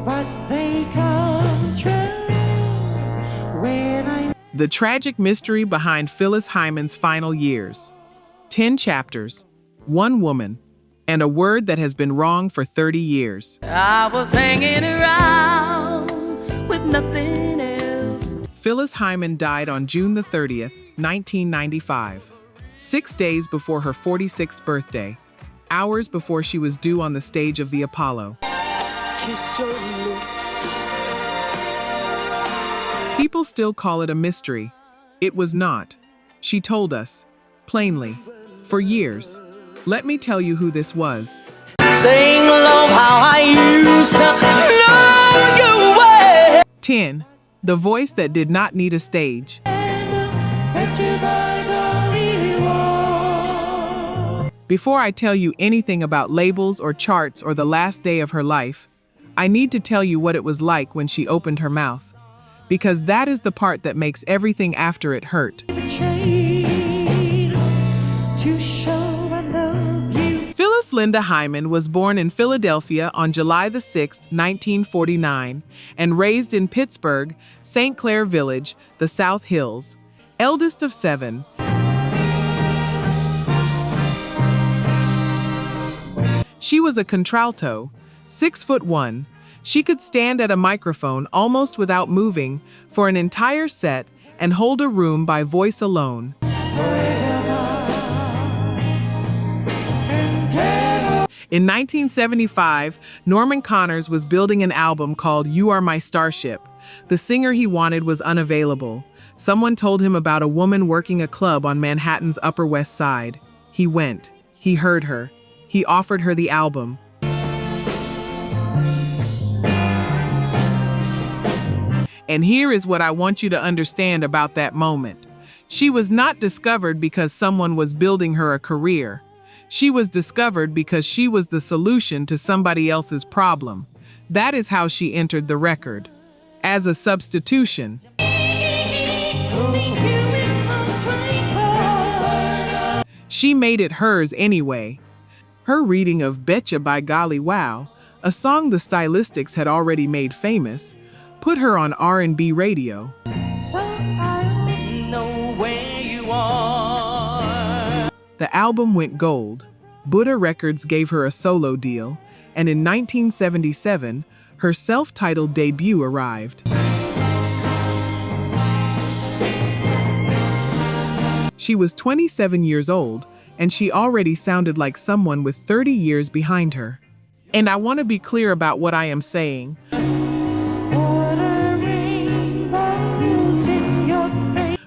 but they come true when I... The tragic mystery behind Phyllis Hyman's final years. 10 chapters, one woman, and a word that has been wrong for 30 years. I was hanging around with nothing else. Phyllis Hyman died on June the 30th, 1995, 6 days before her 46th birthday, hours before she was due on the stage of the Apollo. Kiss your lips. People still call it a mystery. It was not. She told us, plainly, for years. Let me tell you who this was. Sing along how I used to know your way. 10. The voice that did not need a stage. Before I tell you anything about labels or charts or the last day of her life, I need to tell you what it was like when she opened her mouth, because that is the part that makes everything after it hurt. Phyllis Linda Hyman was born in Philadelphia on July the 6th, 1949, and raised in Pittsburgh, St. Clair Village, the South Hills, eldest of 7. She was a contralto, 6'1". She could stand at a microphone almost without moving for an entire set and hold a room by voice alone. In 1975, Norman Connors was building an album called You Are My Starship. The singer he wanted was unavailable. Someone told him about a woman working a club on Manhattan's Upper West Side. He went. He heard her. He offered her the album. And here is what I want you to understand about that moment. She was not discovered because someone was building her a career. She was discovered because she was the solution to somebody else's problem. That is how she entered the record. As a substitution. She made it hers anyway. Her reading of Betcha by Golly Wow, a song the Stylistics had already made famous, put her on R&B radio. So I know where you are. The album went gold. Buddha Records gave her a solo deal, and in 1977, her self-titled debut arrived. She was 27 years old, and she already sounded like someone with 30 years behind her. And I want to be clear about what I am saying.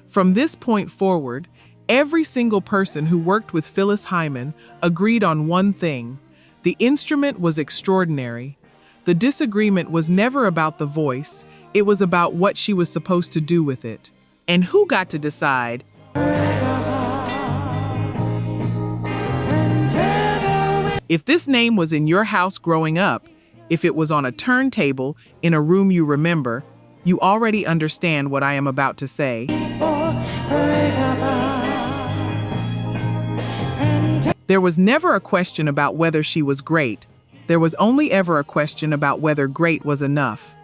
From this point forward, every single person who worked with Phyllis Hyman agreed on one thing. The instrument was extraordinary. The disagreement was never about the voice. It was about what she was supposed to do with it. And who got to decide? If this name was in your house growing up, if it was on a turntable in a room you remember, you already understand what I am about to say. There was never a question about whether she was great. There was only ever a question about whether great was enough.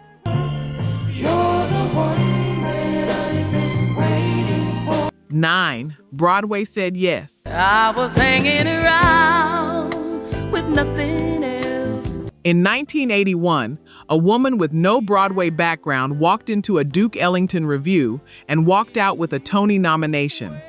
9. Broadway said yes. I was hanging around with nothing else. In 1981, a woman with no Broadway background walked into a Duke Ellington revue and walked out with a Tony nomination.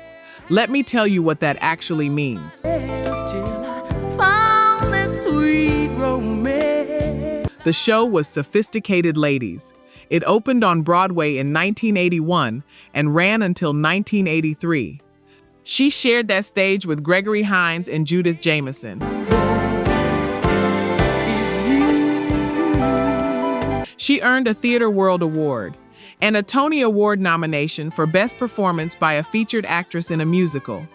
Let me tell you what that actually means. Till I found this sweet romance. The show was Sophisticated Ladies. It opened on Broadway in 1981 and ran until 1983. She shared that stage with Gregory Hines and Judith Jamison. She earned a Theatre World Award and a Tony Award nomination for Best Performance by a Featured Actress in a Musical.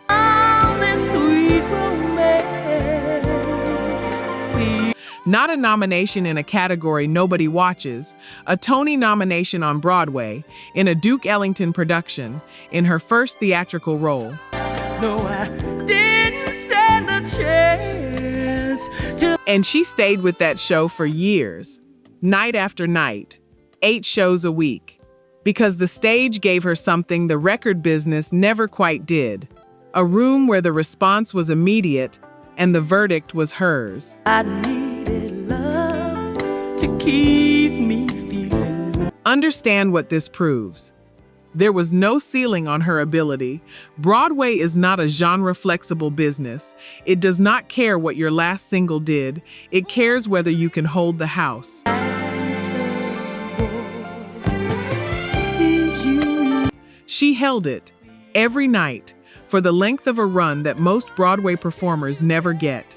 Not a nomination in a category nobody watches, a Tony nomination on Broadway, in a Duke Ellington production, in her first theatrical role. No, I didn't stand a chance. And she stayed with that show for years. night after night, 8 shows a week. Because the stage gave her something the record business never quite did. A room where the response was immediate and the verdict was hers. I needed love to keep me feeling good. Understand what this proves. There was no ceiling on her ability. Broadway is not a genre-flexible business. It does not care what your last single did. It cares whether you can hold the house. She held it every night for the length of a run that most Broadway performers never get.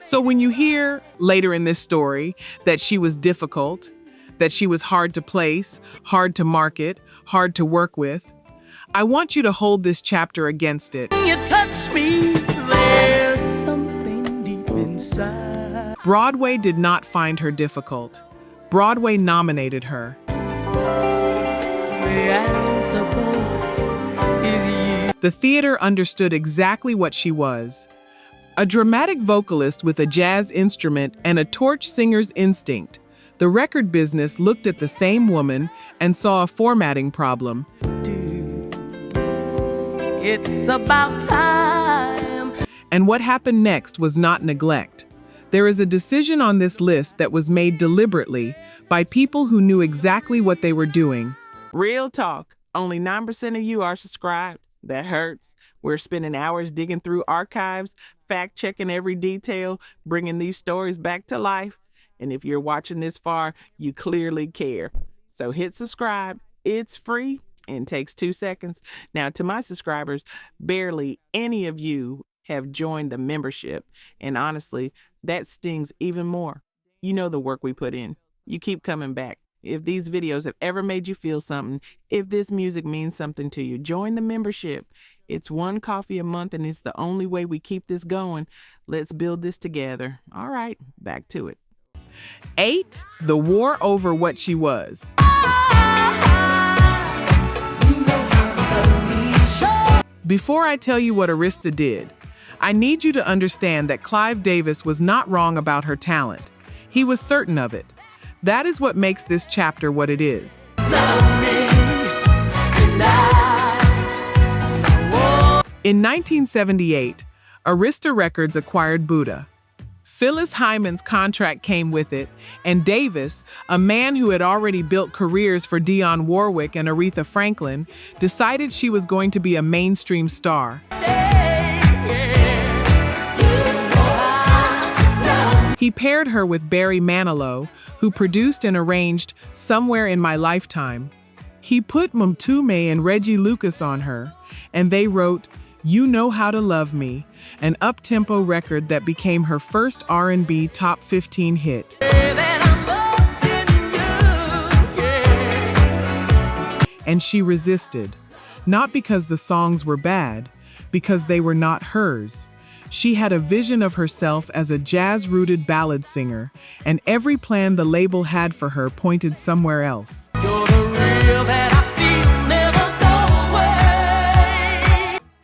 So when you hear later in this story that she was difficult, that she was hard to place, hard to market, hard to work with, I want you to hold this chapter against it. When you touch me, there's something deep inside. Broadway did not find her difficult. Broadway nominated her. The answer, boy, is you. The theater understood exactly what she was. A dramatic vocalist with a jazz instrument and a torch singer's instinct. The record business looked at the same woman and saw a formatting problem. It's about time. And what happened next was not neglect. There is a decision on this list that was made deliberately by people who knew exactly what they were doing. Real talk, only 9% of you are subscribed. That hurts. We're spending hours digging through archives, fact-checking every detail, bringing these stories back to life. And if you're watching this far, you clearly care. So hit subscribe. It's free and takes 2 seconds. Now, to my subscribers, barely any of you have joined the membership. And honestly, that stings even more. You know the work we put in. You keep coming back. If these videos have ever made you feel something, if this music means something to you, join the membership. It's one coffee a month and it's the only way we keep this going. Let's build this together. All right, back to it. 8, the war over what she was. Before I tell you what Arista did, I need you to understand that Clive Davis was not wrong about her talent. He was certain of it. That is what makes this chapter what it is. In 1978, Arista Records acquired Buddha. Phyllis Hyman's contract came with it, and Davis, a man who had already built careers for Dionne Warwick and Aretha Franklin, decided she was going to be a mainstream star. He paired her with Barry Manilow, who produced and arranged Somewhere in My Lifetime. He put Mtume and Reggie Lucas on her, and they wrote You Know How to Love Me, an up-tempo record that became her first R&B top 15 hit. And she resisted, not because the songs were bad, because they were not hers. She had a vision of herself as a jazz-rooted ballad singer, and every plan the label had for her pointed somewhere else.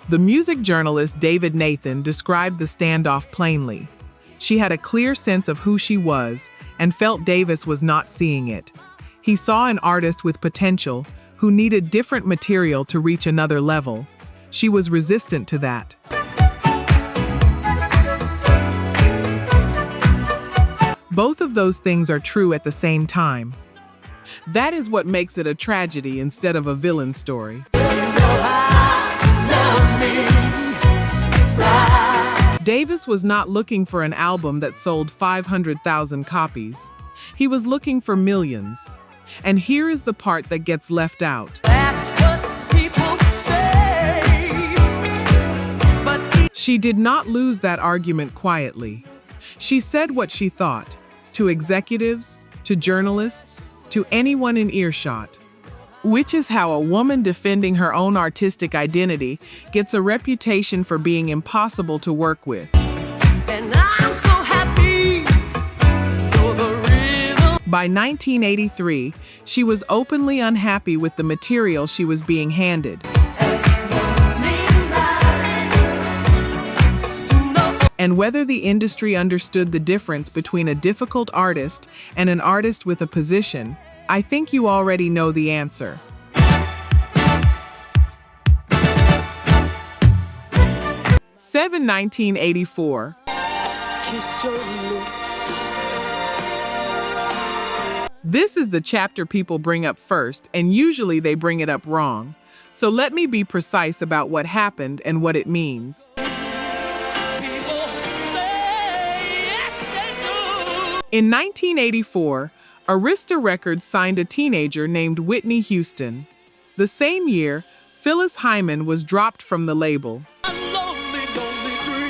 The music journalist David Nathan described the standoff plainly. She had a clear sense of who she was and felt Davis was not seeing it. He saw an artist with potential who needed different material to reach another level. She was resistant to that. Both of those things are true at the same time. That is what makes it a tragedy instead of a villain story. Davis was not looking for an album that sold 500,000 copies. He was looking for millions. And here is the part that gets left out. That's what people say. But She did not lose that argument quietly. She said what she thought, to executives, to journalists, to anyone in earshot. Which is how a woman defending her own artistic identity gets a reputation for being impossible to work with. and I'm so happy you're the rhythm. By 1983, she was openly unhappy with the material she was being handed. And whether the industry understood the difference between a difficult artist and an artist with a position, I think you already know the answer. Seven 1984. Kiss your lips. This is the chapter people bring up first, and usually they bring it up wrong. So let me be precise about what happened and what it means. People say yes, they do. In 1984, Arista Records signed a teenager named Whitney Houston. The same year, Phyllis Hyman was dropped from the label. A lonely, lonely dream.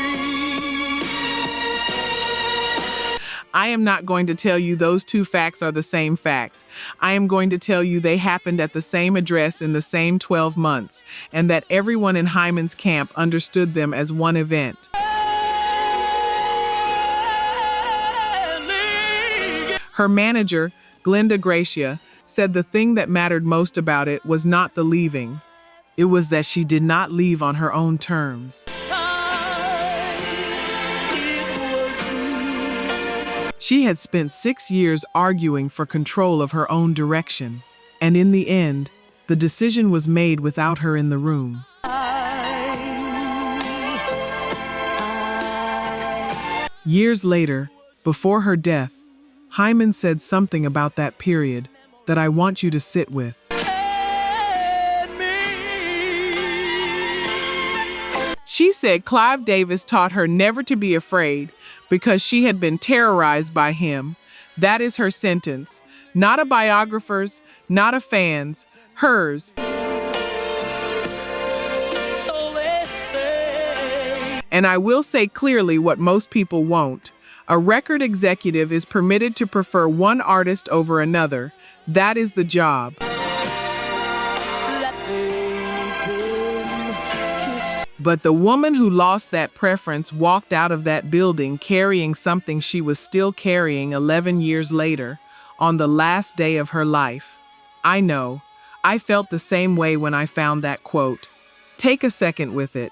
I am not going to tell you those two facts are the same fact. I am going to tell you they happened at the same address in the same 12 months, and that everyone in Hyman's camp understood them as one event. Her manager, Glenda Gracia, said the thing that mattered most about it was not the leaving. It was that she did not leave on her own terms. She had spent 6 years arguing for control of her own direction, and in the end, the decision was made without her in the room. Years later, before her death, Hyman said something about that period that I want you to sit with. She said Clive Davis taught her never to be afraid because she had been terrorized by him. That is her sentence. Not a biographer's, not a fan's, hers. And I will say clearly what most people won't. A record executive is permitted to prefer one artist over another. That is the job. But the woman who lost that preference walked out of that building carrying something she was still carrying 11 years later, on the last day of her life. I know. I felt the same way when I found that quote. Take a second with it.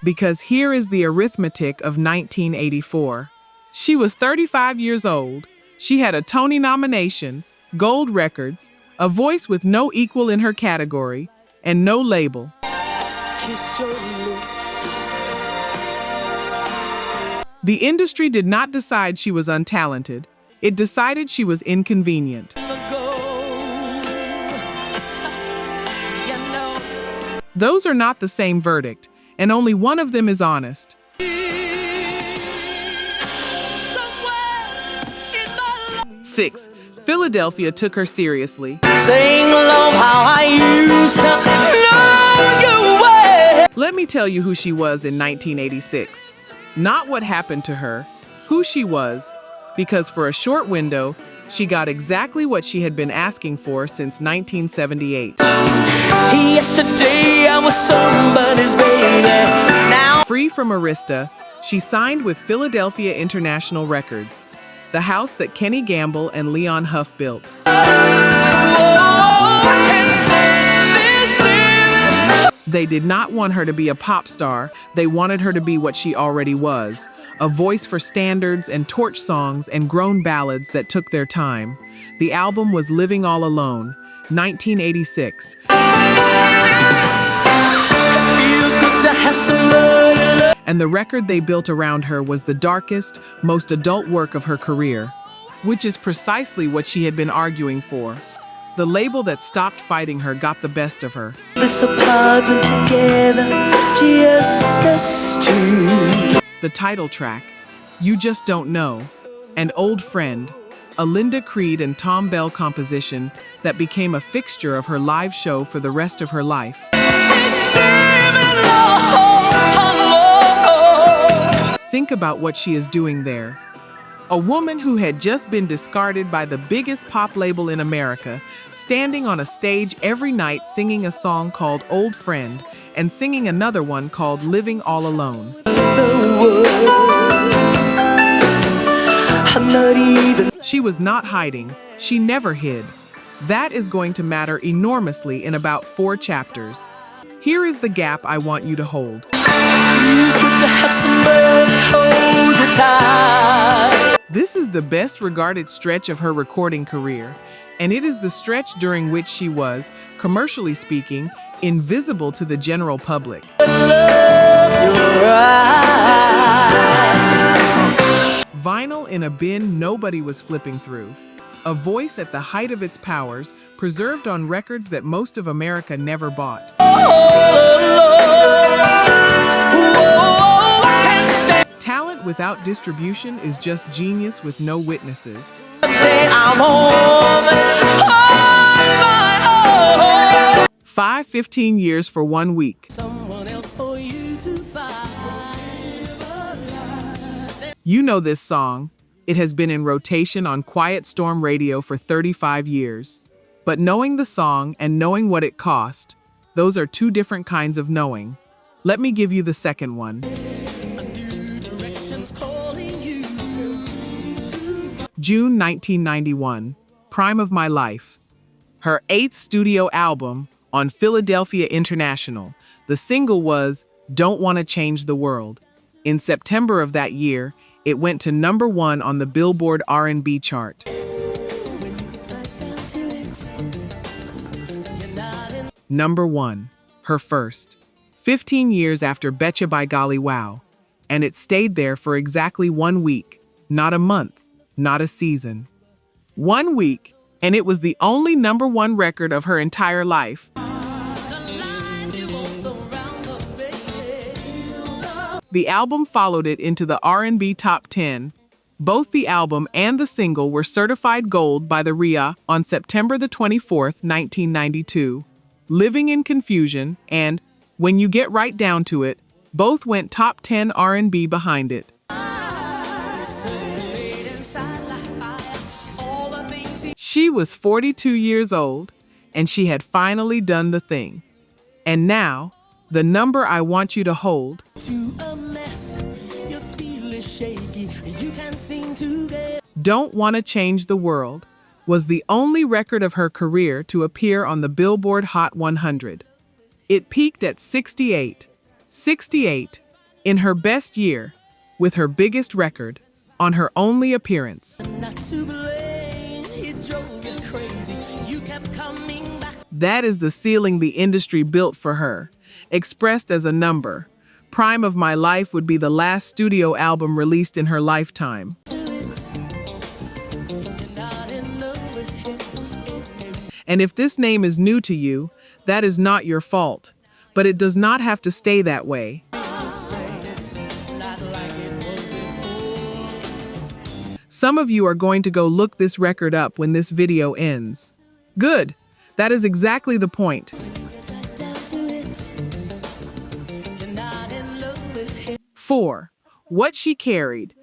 Because here is the arithmetic of 1984. She was 35 years old. She had a Tony nomination, gold records, a voice with no equal in her category, and no label. Kiss your lips. The industry did not decide she was untalented. It decided she was inconvenient. Those are not the same verdict, and only one of them is honest. 6. Philadelphia took her seriously. Sing along how I used to know your way. Let me tell you who she was in 1986. Not what happened to her, who she was, because for a short window, she got exactly what she had been asking for since 1978. Yesterday I was somebody's baby. Now Free from Arista, she signed with Philadelphia International Records, the house that Kenny Gamble and Leon Huff built. They did not want her to be a pop star. They wanted her to be what she already was, a voice for standards and torch songs and grown ballads that took their time. The album was Living All Alone, 1986. feels good to have somebody to love. And the record they built around her was the darkest, most adult work of her career, which is precisely what she had been arguing for. The label that stopped fighting her got the best of her. This apartment together, just us two. The title track, You Just Don't Know, and Old Friend, a Linda Creed and Tom Bell composition that became a fixture of her live show for the rest of her life. Think about what she is doing there. A woman who had just been discarded by the biggest pop label in America, standing on a stage every night singing a song called Old Friend and singing another one called Living All Alone. She was not hiding. She never hid. That is going to matter enormously in about 4 chapters. Here is the gap I want you to hold. Feels good to have somebody hold you tight. This is the best regarded stretch of her recording career, and it is the stretch during which she was, commercially speaking, invisible to the general public. You're right. Vinyl in a bin nobody was flipping through. A voice at the height of its powers, preserved on records that most of America never bought. Talent without distribution is just genius with no witnesses. I'm home on my own. 15 years for 1 week. Someone else for you to find. You know this song. It has been in rotation on Quiet Storm Radio for 35 years. But knowing the song and knowing what it cost, those are two different kinds of knowing. Let me give you the second one. June 1991, prime of my life. Her 8th studio album on Philadelphia International. The single was Don't Wanna Change the World. In September of that year, it went to number 1 on the Billboard R&B chart. Number 1, her first. 15 years after Betcha by Golly Wow. And it stayed there for exactly 1 week, not a month, not a season. 1 week, and it was the only number 1 record of her entire life. The album followed it into the R&B top 10. Both the album and the single were certified gold by the RIA on September the 24th, 1992. Living in Confusion and When You Get Right Down to It both went top 10 R&B behind it. She was 42 years old, and she had finally done the thing. And now, the number I want you to hold. Don't Wanna Change the World was the only record of her career to appear on the Billboard Hot 100. It peaked at 68 in her best year, with her biggest record, on her only appearance. That is the ceiling the industry built for her, expressed as a number. Prime of My Life would be the last studio album released in her lifetime. And if this name is new to you, that is not your fault, but it does not have to stay that way. Some of you are going to go look this record up when this video ends. Good. That is exactly the point. 4. What She Carried.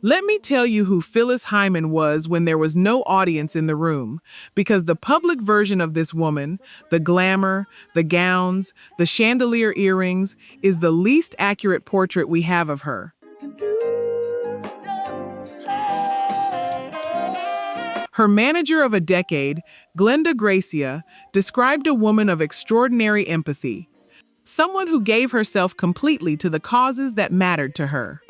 Let me tell you who Phyllis Hyman was when there was no audience in the room, because the public version of this woman, the glamour, the gowns, the chandelier earrings, is the least accurate portrait we have of her. Her manager of a decade, Glenda Gracia, described a woman of extraordinary empathy, someone who gave herself completely to the causes that mattered to her.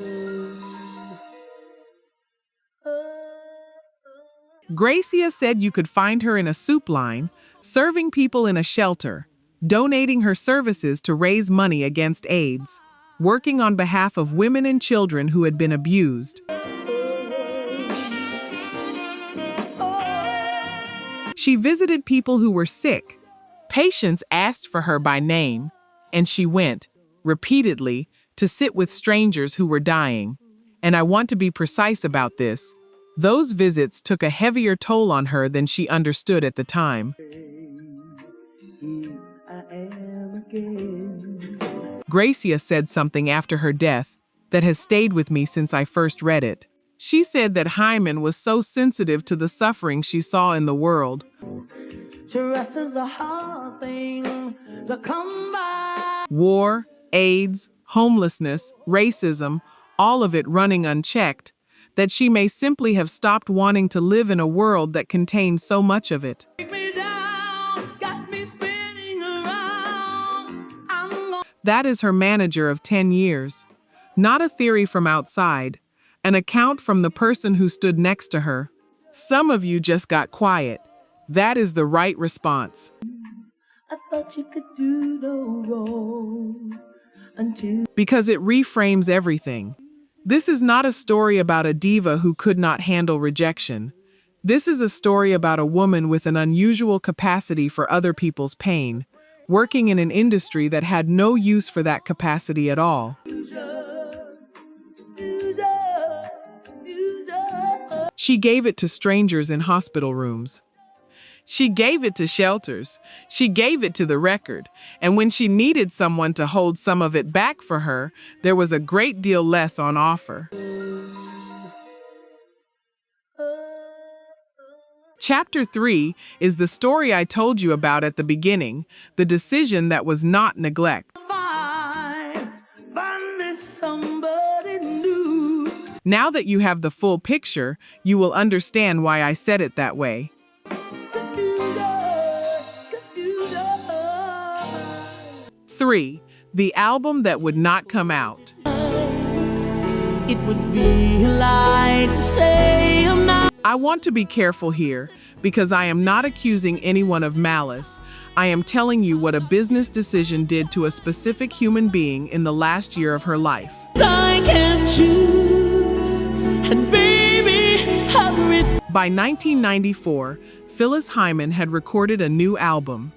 Gracia said you could find her in a soup line, serving people in a shelter, donating her services to raise money against AIDS, working on behalf of women and children who had been abused. She visited people who were sick. Patients asked for her by name, and she went, repeatedly, to sit with strangers who were dying. And I want to be precise about this. Those visits took a heavier toll on her than she understood at the time. Gracia said something after her death that has stayed with me since I first read it. She said that Hyman was so sensitive to the suffering she saw in the world. Stress is a hard thing to come by. War, AIDS, homelessness, racism, all of it running unchecked, that she may simply have stopped wanting to live in a world that contains so much of it. Take me down, got me spinning around. That is her manager of 10 years. Not a theory from outside, an account from the person who stood next to her. Some of you just got quiet. That is the right response. I thought you could do no wrong until... Because it reframes everything. This is not a story about a diva who could not handle rejection. This is a story about a woman with an unusual capacity for other people's pain, working in an industry that had no use for that capacity at all. She gave it to strangers in hospital rooms. She gave it to shelters. She gave it to the record. And when she needed someone to hold some of it back for her, there was a great deal less on offer. Chapter 3 is the story I told you about at the beginning, the decision that was not neglect. Now that you have the full picture, you will understand why I said it that way. 3. The album that would not come out. It would be a lie to say I'm not. I want to be careful here because I am not accusing anyone of malice. I am telling you what a business decision did to a specific human being in the last year of her life. I can choose, and baby, By 1994, Phyllis Hyman had recorded a new album.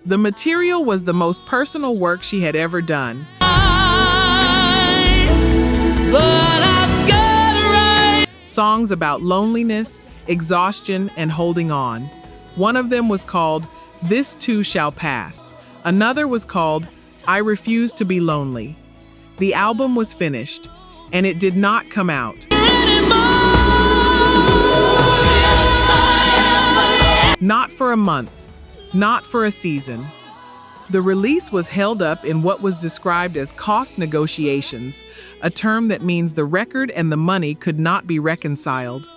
The material was the most personal work she had ever done. Songs about loneliness, exhaustion, and holding on. One of them was called This Too Shall Pass. Another was called I Refuse to Be Lonely. The album was finished, and it did not come out. Not for a month, not for a season. The release was held up in what was described as cost negotiations, a term that means the record and the money could not be reconciled.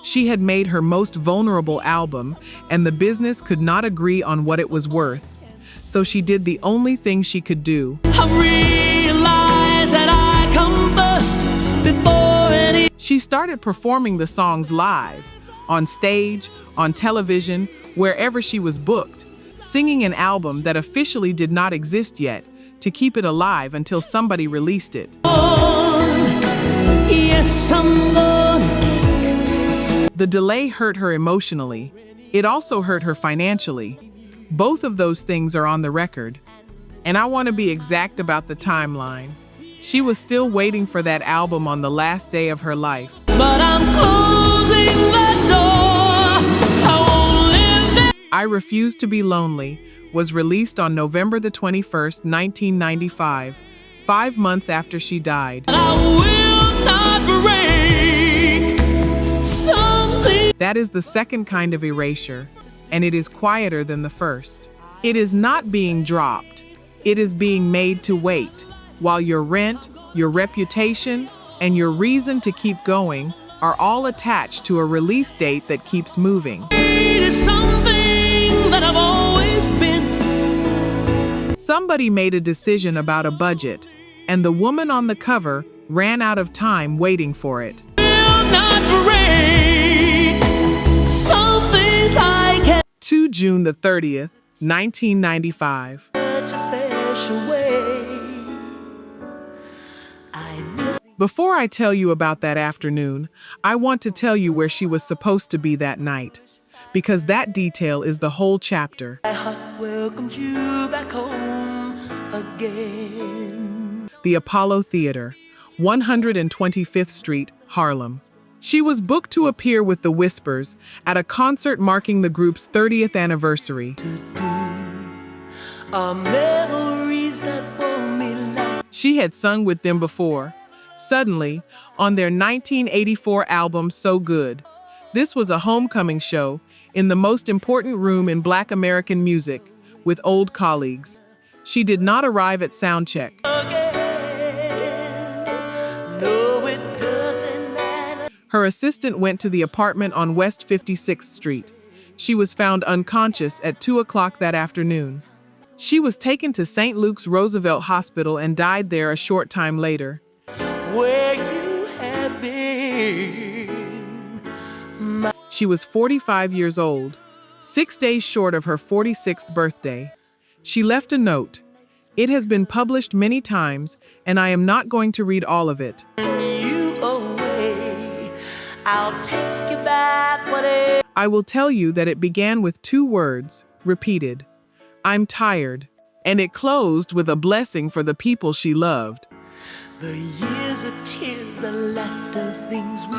She had made her most vulnerable album, and the business could not agree on what it was worth. So she did the only thing she could do. She started performing the songs live, on stage, on television, wherever she was booked, singing an album that officially did not exist yet, to keep it alive until somebody released it. The delay hurt her emotionally. It also hurt her financially. Both of those things are on the record. And I want to be exact about the timeline. She was still waiting for that album on the last day of her life. But I'm closing the door. I won't live there. I Refuse to Be Lonely was released on November the 21st, 1995, 5 months after she died. I will not break something. That is the second kind of erasure, and it is quieter than the first. It is not being dropped. It is being made to wait, while your rent, your reputation, and your reason to keep going are all attached to a release date that keeps moving. It is something that I've always been. Somebody made a decision about a budget, and the woman on the cover ran out of time waiting for it. Will not break some things I can. To June the 30th, 1995. Such a special way. I miss. Before I tell you about that afternoon, I want to tell you where she was supposed to be that night, because that detail is the whole chapter. My heart welcomes you back home again. The Apollo Theater, 125th Street, Harlem. She was booked to appear with the Whispers at a concert marking the group's 30th anniversary. Our memories that won't be like. She had sung with them before. Suddenly, on their 1984 album So Good, this was a homecoming show in the most important room in Black American music with old colleagues. She did not arrive at soundcheck. Again. Her assistant went to the apartment on West 56th Street. She was found unconscious at 2 o'clock that afternoon. She was taken to St. Luke's Roosevelt Hospital and died there a short time later. Where you have been. She was 45 years old, 6 days short of her 46th birthday. She left a note. It has been published many times, and I am not going to read all of it. You away, I'll take you back whatever. I will tell you that it began with 2 words, repeated. I'm tired. And it closed with a blessing for the people she loved. The years of tears, the laughter, things we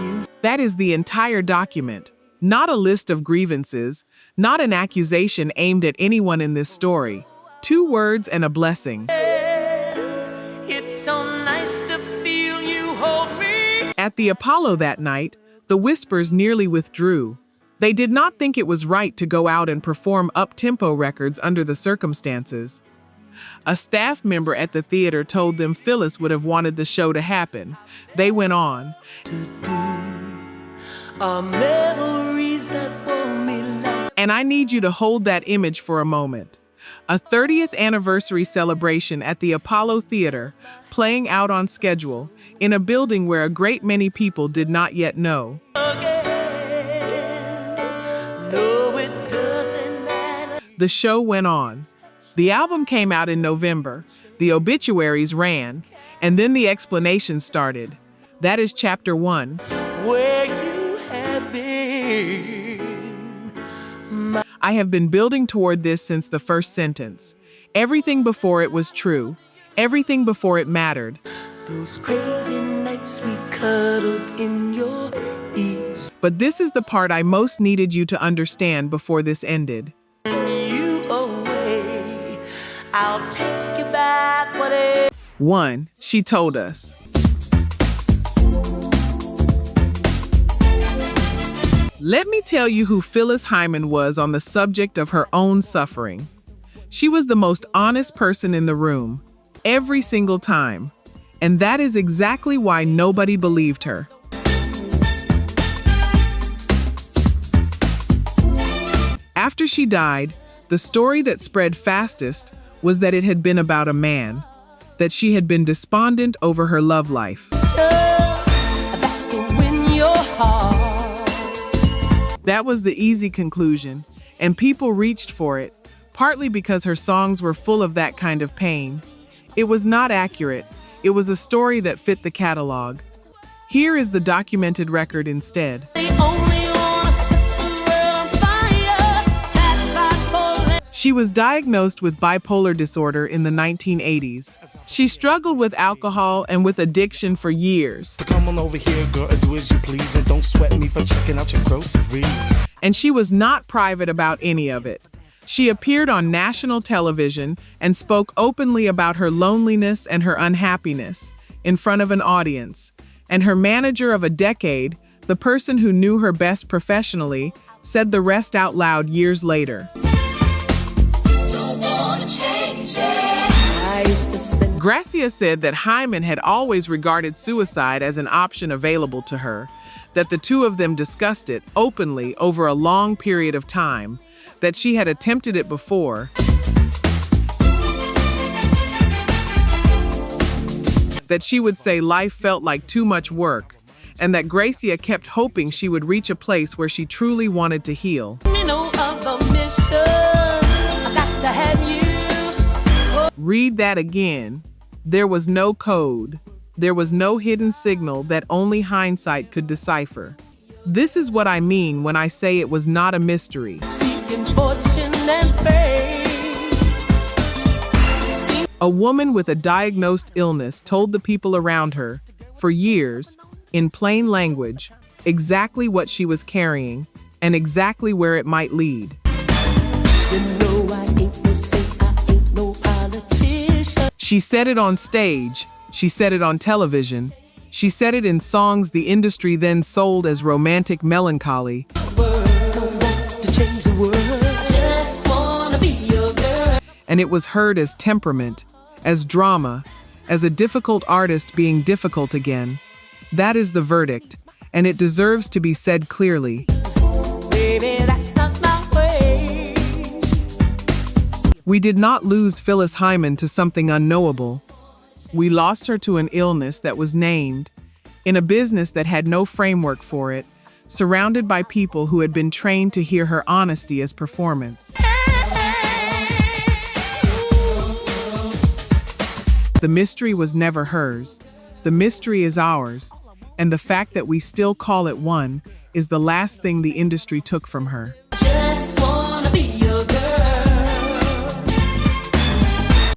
used. That is the entire document. Not a list of grievances, not an accusation aimed at anyone in this story. 2 words and a blessing. It's so nice to feel you hold me. At the Apollo that night, the whispers nearly withdrew. They did not think it was right to go out and perform up-tempo records under the circumstances. A staff member at the theater told them Phyllis would have wanted the show to happen. They went on. Our memories that won't be like. And I need you to hold that image for a moment. A 30th anniversary celebration at the Apollo Theater, playing out on schedule, in a building where a great many people did not yet know. No, it doesn't matter. The show went on. The album came out in November, the obituaries ran, and then the explanation started. That is chapter 1. Where you have been. I have been building toward this since the first sentence. Everything before it was true. Everything before it mattered. Those crazy nights we cuddled in your ears. But this is the part I most needed you to understand before this ended. You away, I'll take you back whatever. 1. She told us. Let me tell you who Phyllis Hyman was on the subject of her own suffering. She was the most honest person in the room, every single time. And that is exactly why nobody believed her. After she died, the story that spread fastest was that it had been about a man, that she had been despondent over her love life. That's to win your heart. That was the easy conclusion, and people reached for it, partly because her songs were full of that kind of pain. It was not accurate. It was a story that fit the catalog. Here is the documented record instead. She was diagnosed with bipolar disorder in the 1980s. She struggled with alcohol and with addiction for years. Come on over here, girl, and do as you please, and don't sweat me for checking out your groceries. And she was not private about any of it. She appeared on national television and spoke openly about her loneliness and her unhappiness in front of an audience. And her manager of a decade, the person who knew her best professionally, said the rest out loud years later. Gracia said that Hyman had always regarded suicide as an option available to her, that the two of them discussed it openly over a long period of time, that she had attempted it before, that she would say life felt like too much work, and that Gracia kept hoping she would reach a place where she truly wanted to heal. Read that again. There was no code. There was no hidden signal that only hindsight could decipher. This is what I mean when I say it was not a mystery. Seeking fortune and fame. A woman with a diagnosed illness told the people around her, for years, in plain language, exactly what she was carrying and exactly where it might lead. You know I ain't no saint, I ain't no politician. She said it on stage, she said it on television, she said it in songs the industry then sold as romantic melancholy. And it was heard as temperament, as drama, as a difficult artist being difficult again. That is the verdict, and it deserves to be said clearly. Baby, that's not my way. We did not lose Phyllis Hyman to something unknowable. We lost her to an illness that was named, in a business that had no framework for it, surrounded by people who had been trained to hear her honesty as performance. The mystery was never hers. The mystery is ours, and the fact that we still call it one is the last thing the industry took from her.